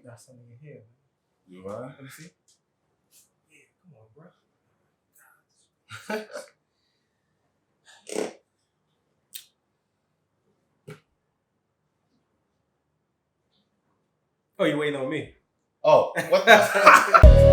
got something in here, man. You are? Let me see. Yeah, come on, bro. Oh, you waiting on me? Oh, what the?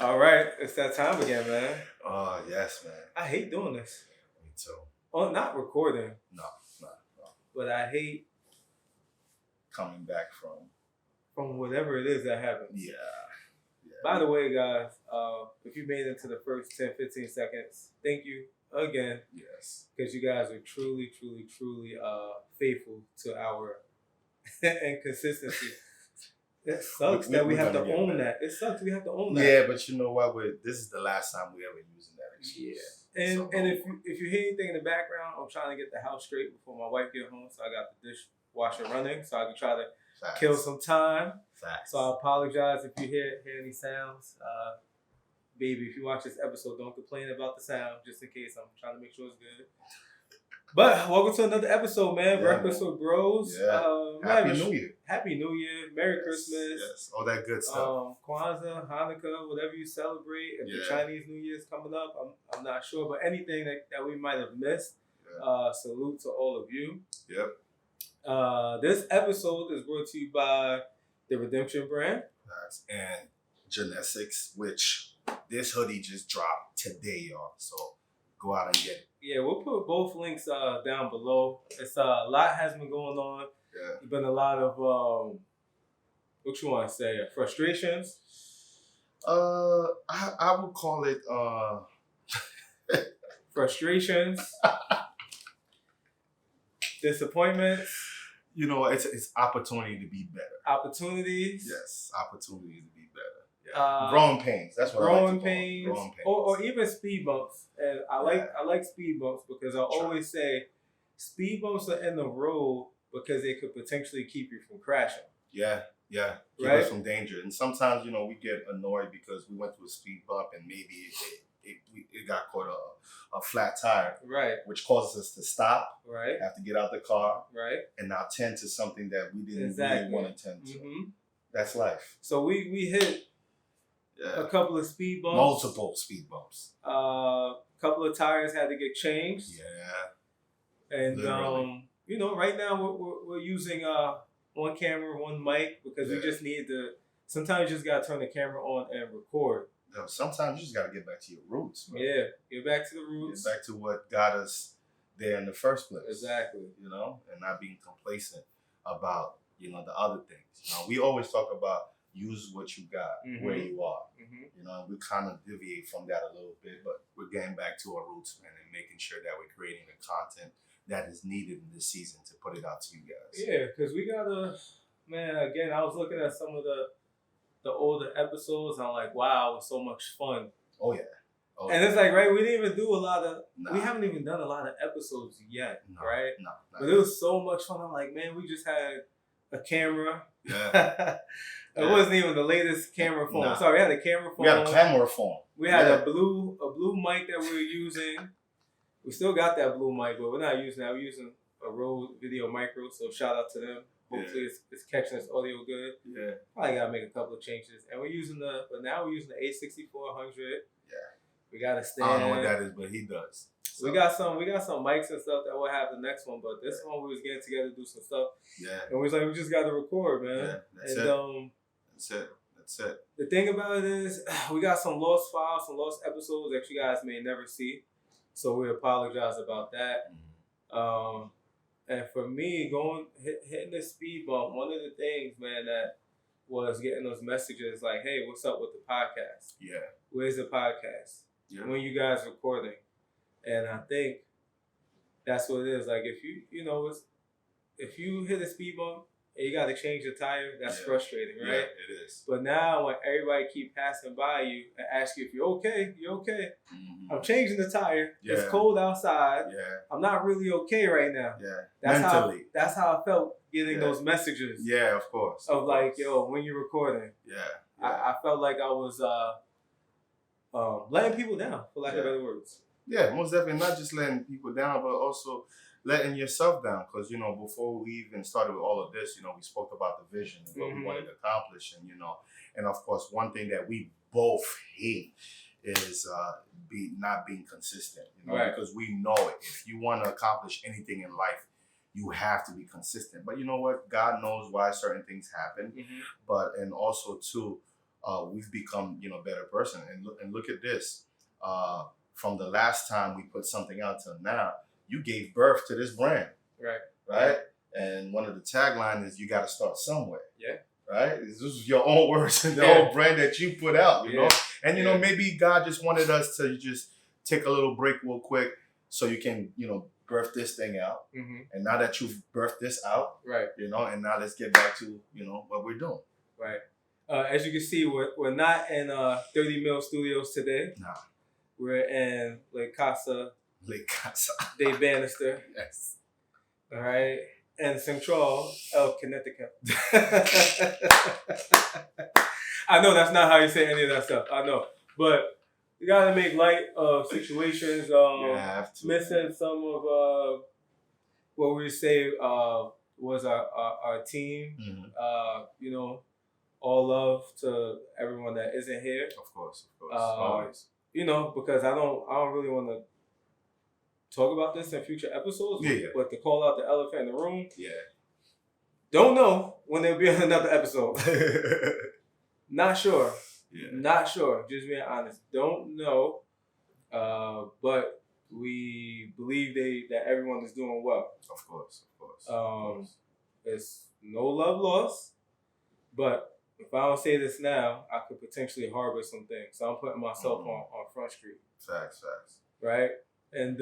All right, it's that time again, man. Oh, yes, man. I hate doing this. Me too. Oh, not recording, No. but I hate Coming back from whatever it is that happens. Yeah. By the way, guys, if you made it to the first 10, 15 seconds, thank you again. Yes. Because you guys are truly, truly, truly faithful to our inconsistency. It sucks that we have to own that. It sucks we have to own that. Yeah, but you know what? This is the last time we ever using that excuse. Yeah. And if you hear anything in the background, I'm trying to get the house straight before my wife get home, so I got the dishwasher running, so I can try to kill some time. Facts. So I apologize if you hear any sounds. Baby, if you watch this episode, don't complain about the sound, just in case. I'm trying to make sure it's good. But welcome to another episode, man. Yeah, Breakfast with Bros. Yeah. Happy New Year. Happy New Year. Merry Christmas. Yes. All that good stuff. Kwanzaa, Hanukkah, whatever you celebrate. If the Chinese New Year is coming up, I'm not sure. But anything that we might have missed, salute to all of you. Yep. This episode is brought to you by the Redemption brand. And Genesics, which this hoodie just dropped today, y'all. So go out and get it. Yeah, we'll put both links down below. It's a lot has been going on. Yeah. There's been a lot of what you want to say, frustrations. I would call it frustrations, disappointments. You know, it's opportunity to be better. Opportunities. Yes, opportunity to be better. Yeah. Growing pains. That's what growing I like to pains. Growing pains. Or even speed bumps. And I like speed bumps because I always say speed bumps are in the road because they could potentially keep you from crashing. Yeah. Keep us from danger. And sometimes, you know, we get annoyed because we went through a speed bump and maybe it got caught a flat tire. Right. Which causes us to stop. Right. Have to get out the car. Right. And now tend to something that we didn't really want to tend to. Mm-hmm. That's life. So we hit a couple of speed bumps. Multiple speed bumps. Couple of tires had to get changed. Yeah. And you know, right now we're using one camera, one mic because we just need to. Sometimes you just gotta turn the camera on and record. No, sometimes you just gotta get back to your roots, bro. Yeah, get back to the roots. Get back to what got us there in the first place. Exactly. You know, and not being complacent about, you know, the other things. You know, we always talk about use what you got where you are. Mm-hmm. You know, we kind of deviate from that a little bit, but we're getting back to our roots, man, and making sure that we're creating the content that is needed in this season to put it out to you guys. Yeah, because we gotta, man, again, I was looking at some of the older episodes and I'm like, wow, it was so much fun. Oh, yeah. And it's like, right, we didn't even do a lot of, we haven't even done a lot of episodes yet, right? No. But it was so much fun. I'm like, man, we just had a camera. Yeah. It wasn't even the latest camera phone. Nah. Sorry, we had a camera phone. We had a camera phone. We had a blue mic that we were using. We still got that blue mic, but we're not using that. We're using a Rode Video Micro, so shout out to them. Hopefully it's catching this audio good. Yeah. Probably gotta make a couple of changes. And but now we're using the A6400. Yeah. We got a stand. I don't know what that is, but he does. So. We got some mics and stuff that we'll have the next one, but this one we was getting together to do some stuff. Yeah. And we was like, we just gotta record, man. Yeah, that's it. The thing about it is we got some lost files, some lost episodes that you guys may never see. So we apologize about that. Mm-hmm. And for me, hitting the speed bump, one of the things, man, that was getting those messages like, hey, what's up with the podcast? Yeah. Where's the podcast? Yeah. When you guys recording? And I think that's what it is. Like if you hit a speed bump and you got to change the tire, that's frustrating, right? Yeah, it is. But now when everybody keep passing by you and ask you if you're okay, Mm-hmm. I'm changing the tire. Yeah. It's cold outside. Yeah. I'm not really okay right now. Yeah. That's Mentally. That's how I felt getting those messages. Yeah, of course. Of like, yo, when you're recording. Yeah. I felt like I was letting people down, for lack of better words. Yeah, most definitely. Not just letting people down, but also letting yourself down. Because, before we even started with all of this, we spoke about the vision and what we wanted to accomplish. And of course, one thing that we both hate is not being consistent. Right. Because we know it. If you want to accomplish anything in life, you have to be consistent. But you know what? God knows why certain things happen. Mm-hmm. And also too, we've become a better person. And look at this. From the last time we put something out till now, you gave birth to this brand. Right? And one of the taglines is you got to start somewhere. Yeah. Right? This is your own words and the whole brand that you put out, you know? And, maybe God just wanted us to just take a little break real quick so you can, birth this thing out. Mm-hmm. And now that you've birthed this out, and now let's get back to, what we're doing. Right. As you can see, we're not in 30 Mil Studios today. Nah. We're in La Casa de Bannister. Yes. All right. And Central, Connecticut. I know that's not how you say any of that stuff. I know. But you got to make light of situations. You have to. Missing some of what we say was our team. Mm-hmm. All love to everyone that isn't here. Of course. Always. Because I don't really want to talk about this in future episodes. Yeah. But to call out the elephant in the room. Yeah. Don't know when there'll be another episode. Not sure. Yeah. Not sure. Just being honest. Don't know. But we believe that everyone is doing well. Of course. It's no love lost. But if I don't say this now, I could potentially harbor some things. So I'm putting myself on Front Street. Facts. Right? And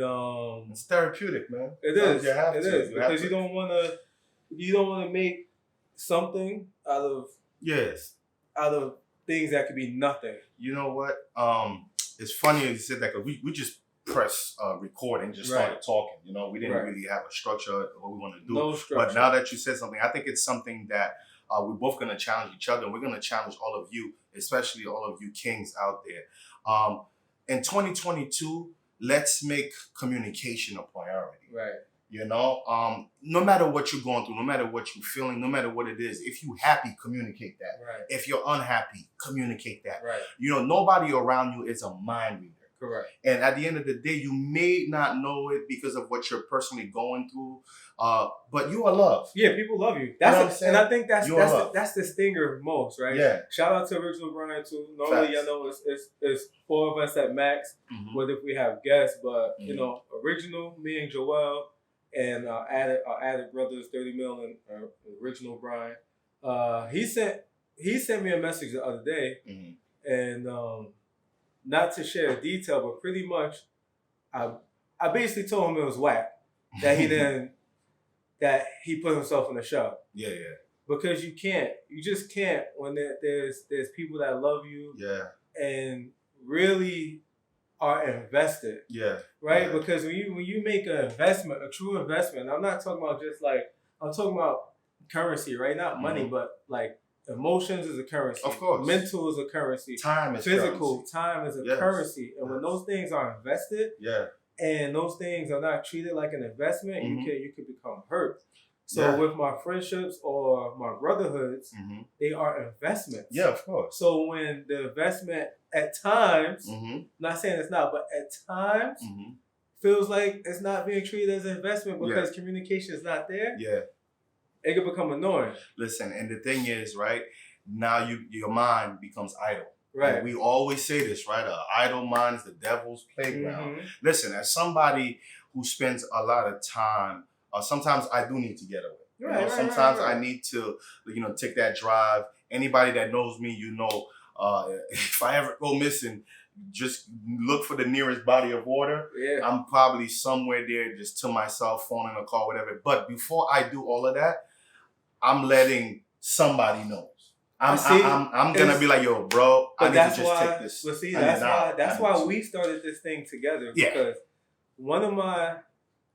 it's therapeutic, man. It is. You have to. Because you don't wanna make something out of things that could be nothing. You know what? It's funny you said that, because we just press record and just started talking. We didn't really have a structure of what we want to do. No structure. But now that you said something, I think it's something that we're both going to challenge each other, and we're going to challenge all of you, especially all of you kings out there. In 2022, let's make communication a priority. Right. No matter what you're going through, no matter what you're feeling, no matter what it is, if you're happy, communicate that. Right. If you're unhappy, communicate that. Right. Nobody around you is a mind reader. Correct. And at the end of the day, you may not know it because of what you're personally going through, but you are loved. Yeah, people love you. And I think that's the stinger most, right? Yeah. Shout out to Original Brian too. Normally, it's 4 of us at max, whether if we have guests, but Original, me and Joel, and our added brothers, 30 Mil and Original Brian. He sent me a message the other day, and not to share detail, but pretty much, I basically told him it was whack that he put himself in the show. Yeah. Because you just can't when there's people that love you. Yeah. And really are invested. Yeah. Right? Yeah. Because when you make an investment, a true investment, I'm not talking about I'm talking about currency, right? Not money, but like emotions is a currency. Of course. Mental is a currency. Time is physical currency. Time is a currency. And when those things are invested, and those things are not treated like an investment, you can become hurt. So with my friendships or my brotherhoods, they are investments. Yeah, of course. So when the investment at times, not saying it's not, but at times feels like it's not being treated as an investment because communication is not there. Yeah. It can become annoying. Listen, and the thing is, right, now your mind becomes idle. Right. And we always say this, right? An idle mind is the devil's playground. Listen, as somebody who spends a lot of time, sometimes I do need to get away. Sometimes I need to, take that drive. Anybody that knows me, if I ever go missing, just look for the nearest body of water. Yeah. I'm probably somewhere there just to myself, phone in a car, whatever. But before I do all of that, I'm letting somebody know. I'm gonna be like, yo, bro, I need to just take this. But see, that's why we started this thing together. Yeah. Because one of my,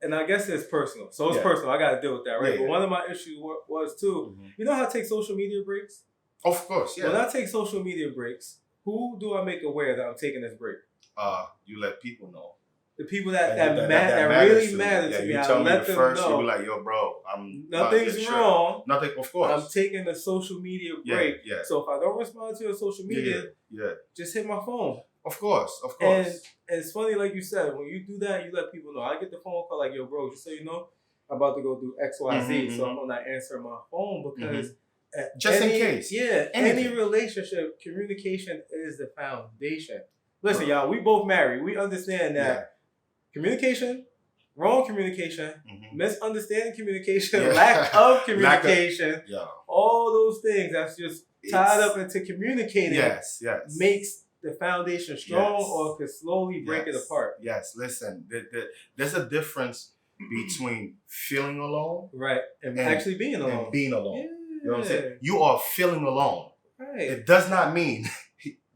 and I guess it's personal. So it's personal. I got to deal with that, right? Yeah, but one of my issues was too, you know how I take social media breaks? Of course, yeah. When I take social media breaks, who do I make aware that I'm taking this break? You let people know. The people that really matter to me. You I tell me let them first. know. You be like, yo, bro, nothing's wrong. Nothing, of course. I'm taking a social media break. Yeah. So if I don't respond to your social media, just hit my phone. Of course. And it's funny, like you said, when you do that, you let people know. I get the phone call like, yo, bro, just so you know, I'm about to go do X, Y, Z. So I'm not answering my phone because just in case. Yeah, any relationship, communication is the foundation. Listen, y'all, we both married. We understand that communication, wrong communication, misunderstanding communication, lack of communication, all those things that's just tied up into communicating makes the foundation strong or could slowly break it apart. Yes, listen, there's a difference between feeling alone and actually being alone. And being alone. You know what I'm saying? You are feeling alone. It does not mean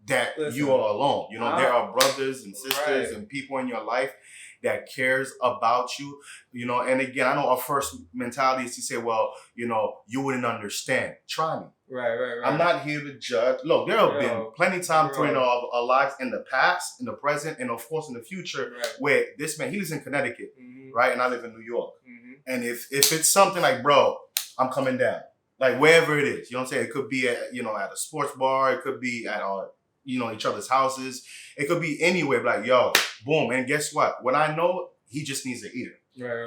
that you are alone. You know, there are brothers and sisters and people in your life that cares about you, you know. And again, I know our first mentality is to say, well, you know, you wouldn't understand. Try me. Right. I'm not here to judge. Look, there have been plenty of times through our lives in the past, in the present, and of course in the future, where this man, he lives in Connecticut, right? And I live in New York. And if it's something like, bro, I'm coming down, like wherever it is, you know what I'm saying? It could be at, you know, at a sports bar, it could be at our, you know, each other's houses. It could be anywhere, like, yo, boom. And guess what? When I know, he just needs an ear.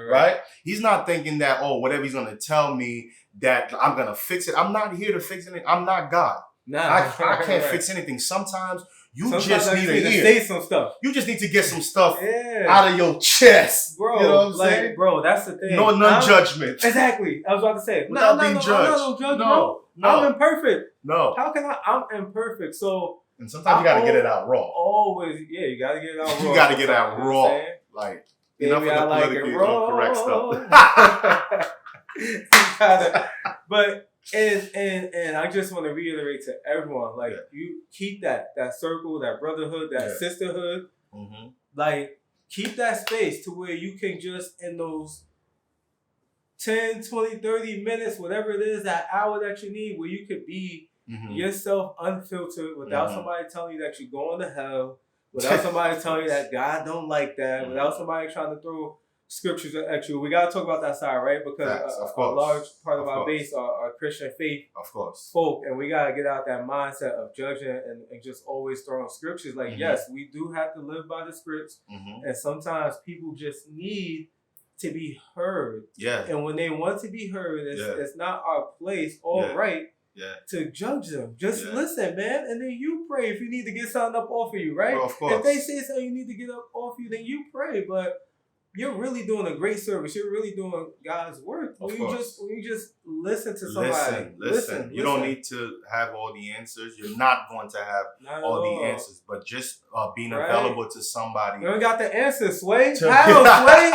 Right? He's not thinking that, oh, whatever he's going to tell me, that I'm going to fix it. I'm not here to fix anything. I'm not God. I can't fix anything. Sometimes you just need an ear. Say some stuff. You just need to get some stuff out of your chest. Bro, you know what I'm saying? Bro, that's the thing. No judgment. Exactly. I was about to say. Without being judged. I'm not no judge, bro. I'm imperfect. No. How can I'm imperfect. So and sometimes you gotta get it out raw. Always, you gotta get it out raw. You gotta get it out raw. Like, enough of the politically incorrect stuff. But and I just want to reiterate to everyone, like, you keep that circle, that brotherhood, that sisterhood. Like, keep that space to where you can just, in those 10, 20, 30 minutes, whatever it is, that hour that you need, where you could be yourself unfiltered without somebody telling you that you're going to hell, without somebody telling you that God don't like that, without somebody trying to throw scriptures at you. We got to talk about that side, right? Because a large part of our base are Christian faith folk, and we got to get out that mindset of judging and just always throwing scriptures. Like, yes, we do have to live by the scripts, and sometimes people just need to be heard. And when they want to be heard, it's not our place or right to judge them. Just listen, man, and then you pray if you need to get something up off of you, right? Well, of course. If they say something you need to get up off you, then you pray. But you're really doing a great service. You're really doing God's work. When you just listen to somebody. Listen. You don't need to have all the answers. You're not going to have all the answers, but just being available to somebody. You ain't got the answers, Sway. How, Sway?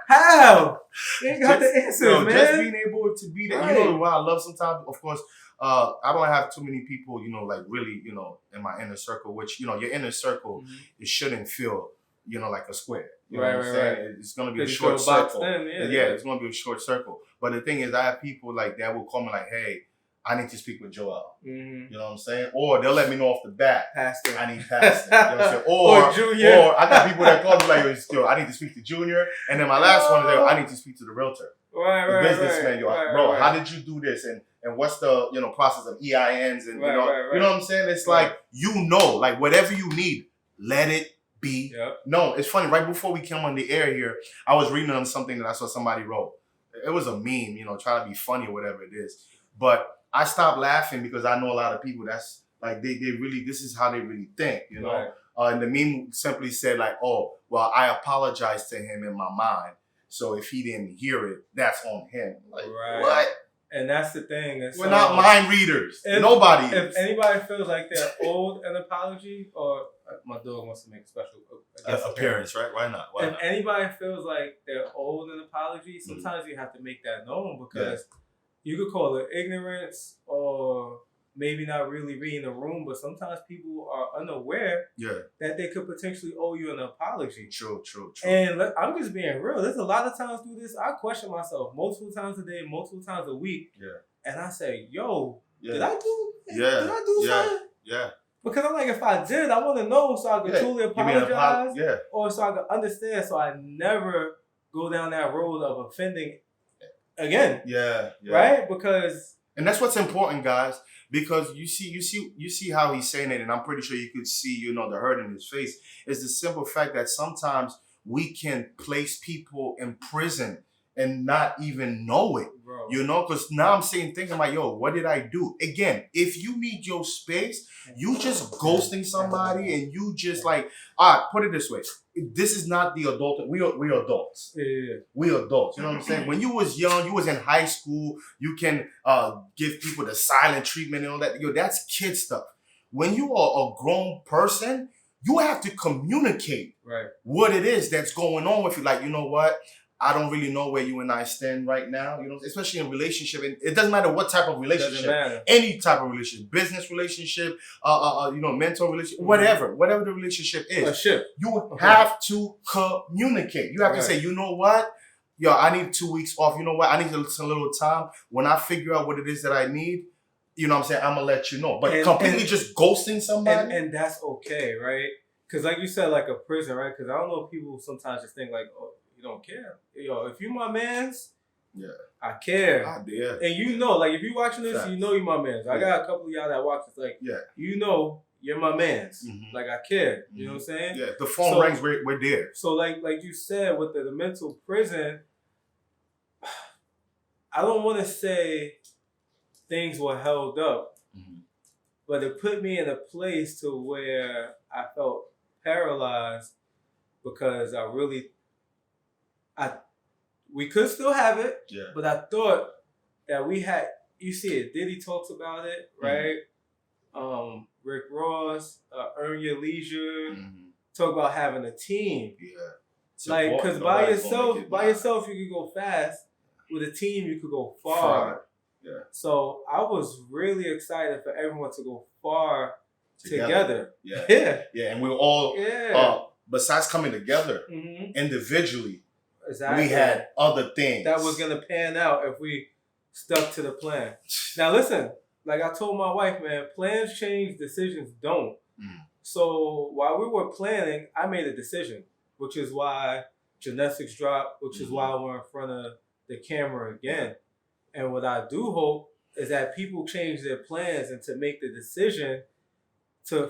How? You ain't got the answers, man. Just being able to be there. You know what I love sometimes? Of course, I don't have too many people, you know, like really, you know, in my inner circle, which, you know, your inner circle, it shouldn't feel, you know, like a square. You know what I'm saying? It's going to be a short circle. It's going to be a short circle. But the thing is, I have people like that will call me like, hey, I need to speak with Joel. You know what I'm saying? Or they'll let me know off the bat. Pastor. I need Pastor. You know what I'm saying? Or Junior. Or I got people that call me like, yo, I need to speak to Junior. And then my last one is, I need to speak to the realtor. The businessman. Bro, how did you do this? And what's the, you know, process of EINs? And, you know what I'm saying? It's like, you know, like whatever you need, let it be. No, it's funny. Right before we came on the air here, I was reading on something that I saw somebody wrote. It was a meme, you know, trying to be funny or whatever it is. But I stopped laughing because I know a lot of people that's like, they really, this is how they really think, you know? And the meme simply said like, oh, well, I apologized to him in my mind. So if he didn't hear it, that's on him. Like, what? And that's the thing. We're not mind readers. Nobody If anybody feels like they're owed an apology, or my dog wants to make a special appearance, right? Why not? If anybody feels like they're owed an apology, sometimes you have to make that known, because you could call it ignorance or maybe not really reading the room, but sometimes people are unaware that they could potentially owe you an apology. True. And I'm just being real. There's a lot of times through this, I question myself multiple times a day, multiple times a week. Yeah. And I say, yo, Yeah. did I do something? Yeah. Because I'm like, if I did, I want to know so I could truly apologize. Or so I could understand so I never go down that road of offending again. Yeah. Right? Because... And that's what's important, guys. Because you see how he's saying it, and I'm pretty sure you could see, the hurt in his face. Is the simple fact that sometimes we can place people in prison and not even know it. Bro. Because now I'm thinking like, yo, what did I do? Again, if you need your space, you just ghosting somebody and you just like, all right, put it this way. This is not the adult. We adults. Yeah. We adults. You know what I'm saying? When you was young, you was in high school, you can give people the silent treatment and all that. That's kid stuff. When you are a grown person, you have to communicate what it is that's going on with you. Like, you know what? I don't really know where you and I stand right now, especially in relationship. And it doesn't matter what type of relationship, any type of relationship, business relationship, mental relationship, whatever the relationship is. You have to communicate. You have to say, you know what? Yo, I need 2 weeks off. You know what? I need a little time. When I figure out what it is that I need, I'm going to let you know. But completely just ghosting somebody. And that's okay, right? Because like you said, like a prison, right? Because I don't know, people sometimes just think like, oh, you don't care. Yo, if you my mans, I care. I dare. And like if you watching this, you know you my mans. I got a couple of y'all that watch this, like, you're my mans. Mm-hmm. Like I care. You know what I'm saying? Yeah. The phone rings, we're there. So like you said with the mental prison, I don't want to say things were held up, but it put me in a place to where I felt paralyzed because we could still have it, but I thought that we had, you see it, Diddy talks about it, right? Rick Ross, Earn Your Leisure, talk about having a team. Yeah. Like, because by yourself, you could go fast. With a team, you could go far. Yeah. So I was really excited for everyone to go far together. Yeah. And we were all, besides coming together individually, we had other things that was gonna pan out if we stuck to the plan. Now listen, like I told my wife, man, plans change, decisions don't. So while we were planning, I made a decision, which is why Genetics dropped, which is why we're in front of the camera again. And what I do hope is that people change their plans and to make the decision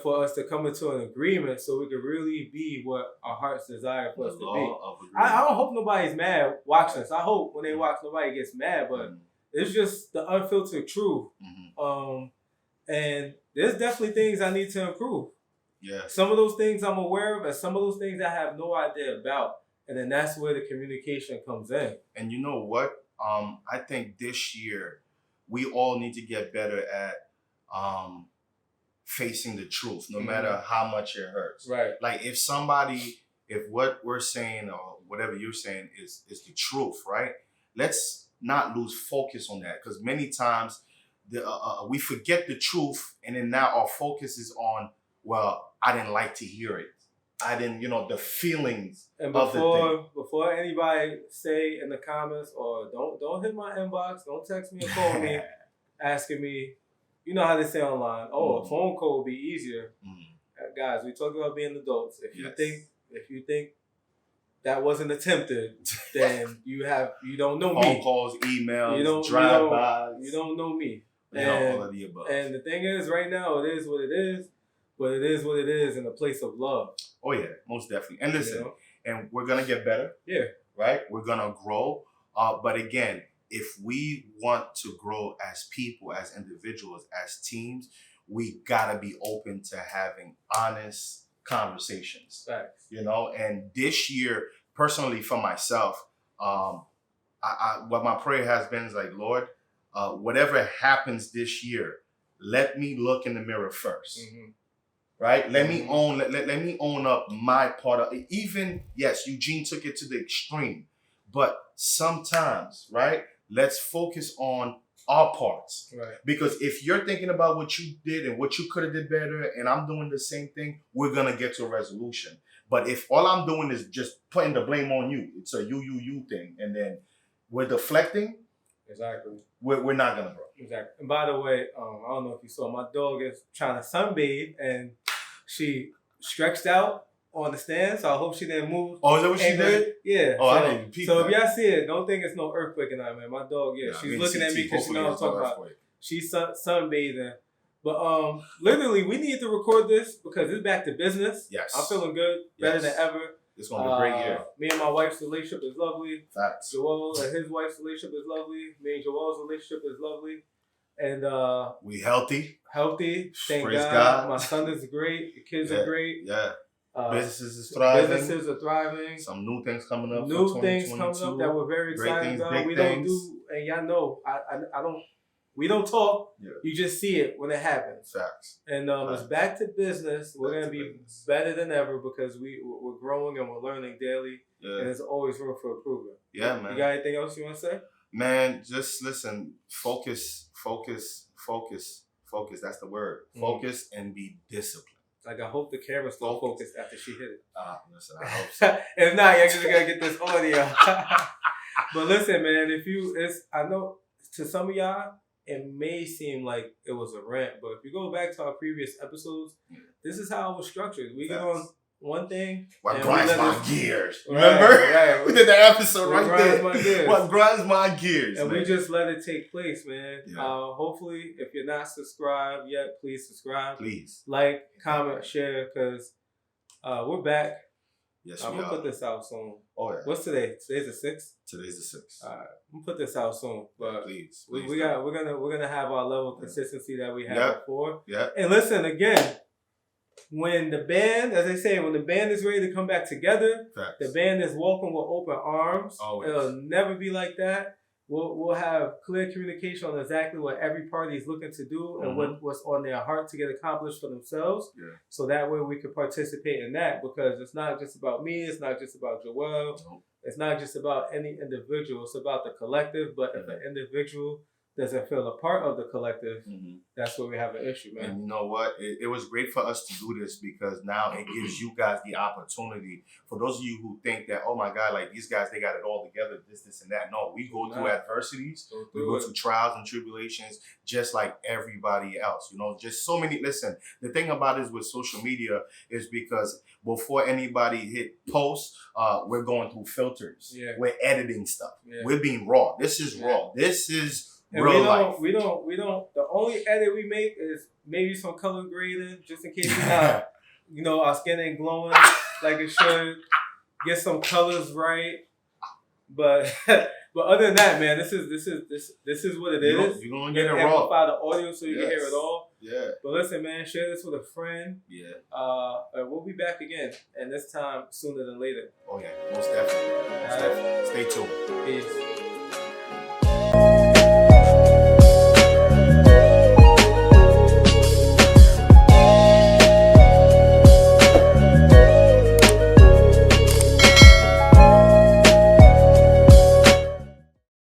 for us to come into an agreement so we could really be what our hearts desire for us to be. I don't hope nobody's mad watching this. I hope when they watch, nobody gets mad, but it's just the unfiltered truth. And there's definitely things I need to improve. Yeah. Some of those things I'm aware of, and some of those things I have no idea about. And then that's where the communication comes in. And you know what? I think this year we all need to get better at facing the truth, no matter how much it hurts. Right. Like if what we're saying or whatever you're saying is the truth, right? Let's not lose focus on that, because many times we forget the truth, and then now our focus is on, well, I didn't like to hear it. I didn't, the feelings of the thing. Before anybody say in the comments, or don't hit my inbox, don't text me or call me asking me, you know how they say online, a phone call would be easier. Guys, we talk about being adults. If you think that wasn't attempted, then you don't know me. Phone calls, emails, drive-bys. You don't know me. All of the above. And the thing is, right now, it is what it is. But it is what it is in a place of love. Oh, yeah, most definitely. And listen, and we're going to get better. Yeah. Right? We're going to grow. But again, if we want to grow as people, as individuals, as teams, we got to be open to having honest conversations. Facts. And this year, personally for myself, what my prayer has been is like, Lord, whatever happens this year, let me look in the mirror first. Right? Let me own up my part of it. Even, yes, Eugene took it to the extreme. But sometimes, right, let's focus on our parts. Right. Because if you're thinking about what you did and what you could have did better, and I'm doing the same thing, we're gonna get to a resolution. But if all I'm doing is just putting the blame on you, it's a you thing, and then we're deflecting. Exactly. We're not gonna grow. Exactly. And by the way, I don't know if you saw, my dog is trying to sunbathe, and she stretched out on the stand, so I hope she didn't move. Oh, is that what she did? Yeah. Oh, I didn't peep So that. if y'all see it, don't think it's no earthquake in that, man. My dog, she's looking at me because she knows what I'm talking about. She's sunbathing. But literally, we need to record this because it's back to business. Yes. I'm feeling good, better than ever. It's going to be a great year. Me and my wife's relationship is lovely. Facts. Joel and his wife's relationship is lovely. Me and Joel's relationship is lovely. And we healthy. Healthy. Thank Praise God. God. My son is great. The kids are great. Yeah. Businesses are thriving. Some new things coming up. New things coming up that we're very excited about. We don't do, and y'all know, I don't. We don't talk. Yeah. You just see it when it happens. Facts. And it's back to business. We're gonna be better than ever because we're growing and we're learning daily. Yeah. And there's always room for improvement. Yeah, man. You got anything else you want to say? Man, just listen. Focus. That's the word. Focus and be disciplined. Like, I hope the camera's still focused after she hit it. Listen, I hope so. If not, you're just gonna get this audio. But listen, man, I know to some of y'all, it may seem like it was a rant, but if you go back to our previous episodes, this is how it was structured. We get on one thing. What grinds my gears? Right, remember? Right. We did that episode right there. What grinds my gears? And man. we just let it take place, man. Yeah. Hopefully, if you're not subscribed yet, please subscribe. Please. Like, comment, share, because we're back. Yes, I'm going to put this out soon. Oh, yeah. What's today? Today's the 6th? Today's the 6th. All right. I'm going to put this out soon. But please we're gonna have our level of consistency that we had before. Yeah. And listen, again, when the band is ready to come back together, Facts. The band is welcome with open arms. Always. It'll never be like that. We'll have clear communication on exactly what every party is looking to do and what's on their heart to get accomplished for themselves. Yeah. So that way we can participate in that, because it's not just about me. It's not just about Joel. Nope. It's not just about any individual. It's about the collective. But if an individual doesn't feel a part of the collective, that's where we have an issue, man. And you know what? It was great for us to do this because now it gives you guys the opportunity. For those of you who think that, oh my God, like these guys, they got it all together, this and that. No, we go through adversities. We go through trials and tribulations just like everybody else. You know, just so many. Listen, the thing about it is with social media is because before anybody hit post, we're going through filters. Yeah. We're editing stuff. Yeah. We're being raw. This is raw. This is and real life. We don't. The only edit we make is maybe some color grading, just in case we're not, our skin ain't glowing like it should. Get some colors right, but other than that, man, this is what it is. You're gonna get it raw. Amplify the audio so you can hear it all. Yeah. But listen, man, share this with a friend. Yeah. We'll be back again, and this time sooner than later. Oh yeah, most definitely. Stay tuned. Peace.